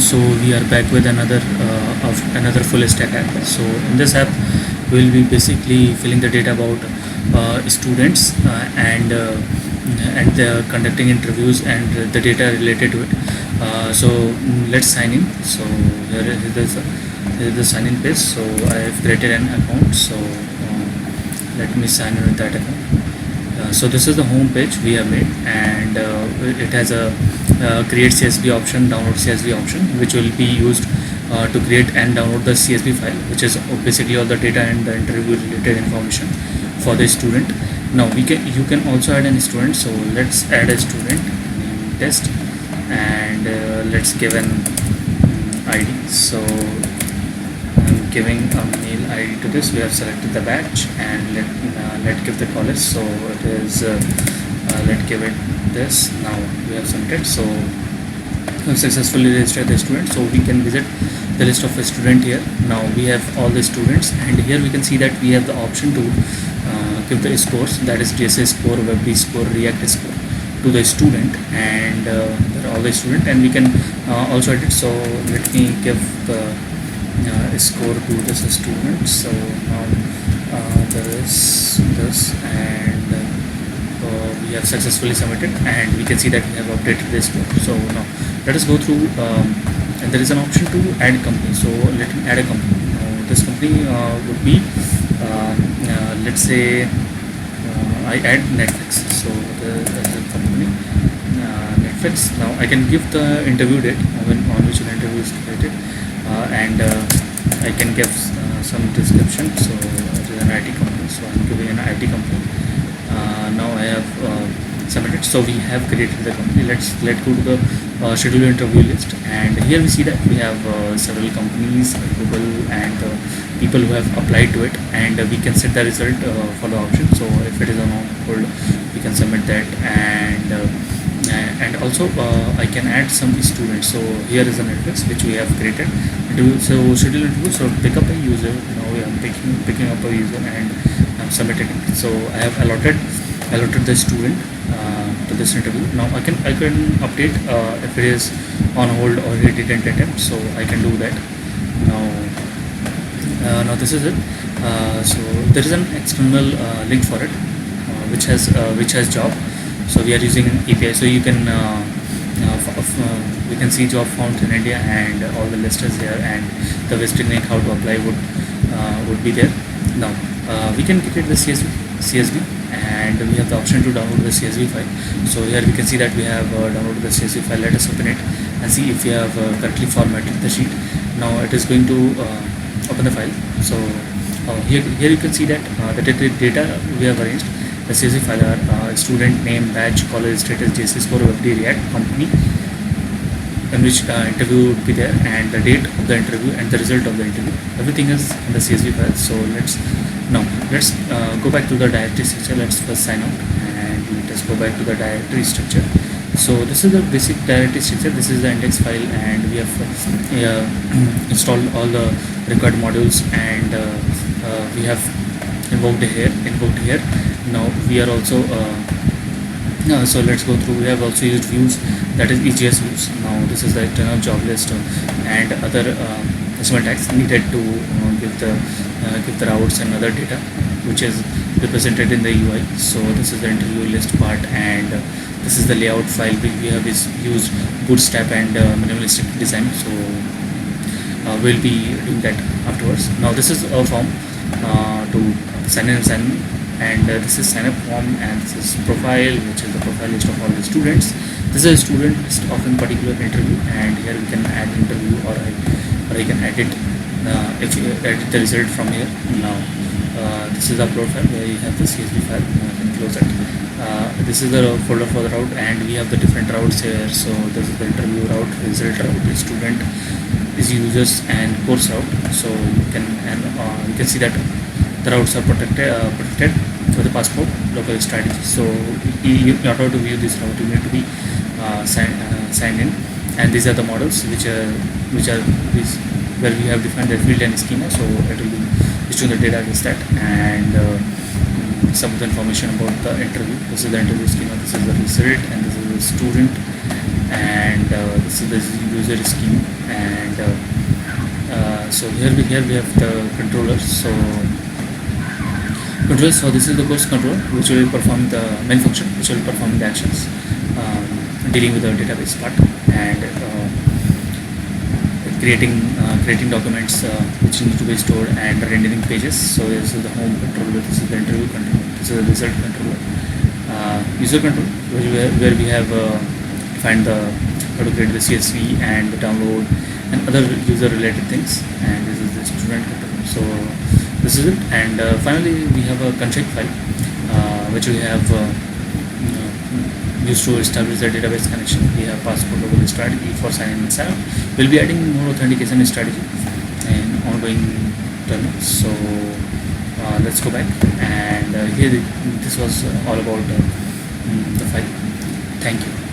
So we are back with another full stack app. So in this app, we will be basically filling the data about students and conducting interviews and the data related to it. So let's sign in. So here is the sign in page. So I have created an account. So let me sign in with that account. So this is the home page we have made, and it has a create CSV option, download CSV option, which will be used to create and download the CSV file, which is basically all the data and the interview related information for the student. Now you can also add a student. So let's add a student, name test, and let's give an ID. So I'm giving a mail ID to this. We have selected the batch, and let give the college. So it is let give it this. Now we have submitted. So we have successfully registered the student. So we can visit the list of a student here. Now we have all the students, and here we can see that we have the option to give the scores, that is DSA score, WebB score, React score, to the student, and all the student, and we can also edit. So let me give the score to this student. So now there is this, and we have successfully submitted, and we can see that we have updated this score. So now let us go through, and there is an option to add company. So let me add a company. Now this company would be let's say I add Netflix. So the company Netflix. Now I can give the interview date on which an interview is created, and I can give some description. So it is an IT company, so I'm giving an IT company. Now I have submitted. So we have created the company. Let's go to the schedule interview list, and here we see that we have several companies, Google, and people who have applied to it, and we can set the result for the option. So if it is on hold, we can submit that, and also I can add some students. So here is a Netflix which we have created. So schedule interview. So pick up a user. Now I am picking up a user, and I'm submitting it. So I have allotted the student to this interview. Now I can update if it is on hold or he didn't attempt. So I can do that. Now this is it. So there is an external link for it, which has job. So we are using an API. So you can we can see job found in India, and all the list is there, and the visiting link how to apply would be there. Now we can create the CSV, and we have the option to download the CSV file. So here we can see that we have downloaded the CSV file. Let us open it and see if we have correctly formatted the sheet. Now it is going to open the file. So here you can see that the data we have arranged. The CSV file are student name, batch, college status, JC score, WebD, React, company in which interview would be there, and the date of the interview and the result of the interview. Everything is in the CSV file. So let's go back to the directory structure. Let's first sign out, and let us go back to the directory structure. So this is the basic directory structure. This is the index file, and we have installed all the required modules, and we have invoked here. Now we are also so let's go through. We have also used views, that is EGS views. Now this is the internal job list and other decimal tags needed to give the routes and other data, which is represented in the UI. So this is the interview list part, and this is the layout file. We have used Bootstrap and minimalistic design. So we'll be doing that afterwards. Now this is a form to sign in, and this is sign up form, and this is profile, which is the profile list of all the students. This is a student list of a particular interview, and here we can add interview, or I can edit if you edit the result from here. Now this is the profile where you have the CSV file. I can close it. This is the folder for the route, and we have the different routes here. So this is the interview route, result route, the student is users, and course route. So you can see that the routes are protected for the passport local strategy. So in order to view this route, you need to be signed in, and these are the models which are where we have defined the field and schema. So it will be issuing the data against that, and some of the information about the interview. This is the interview schema, this is the result, and this is the student, and this is the user scheme. And so here we have the controller. So this is the course controller, which will perform the main function, which will perform the actions dealing with the database part, and creating documents which need to be stored, and rendering pages. So this is the home controller, this is the interview controller, this is the result controller, user control, where we have defined the how to create the CSV and the download and other user related things. And this is the student controller. So this is it. And finally we have a config file which we have used to establish the database connection. We have password over strategy for sign in and sign up. We'll be adding more authentication strategy and ongoing terminals. So let's go back, and here this was all about the file. Thank you.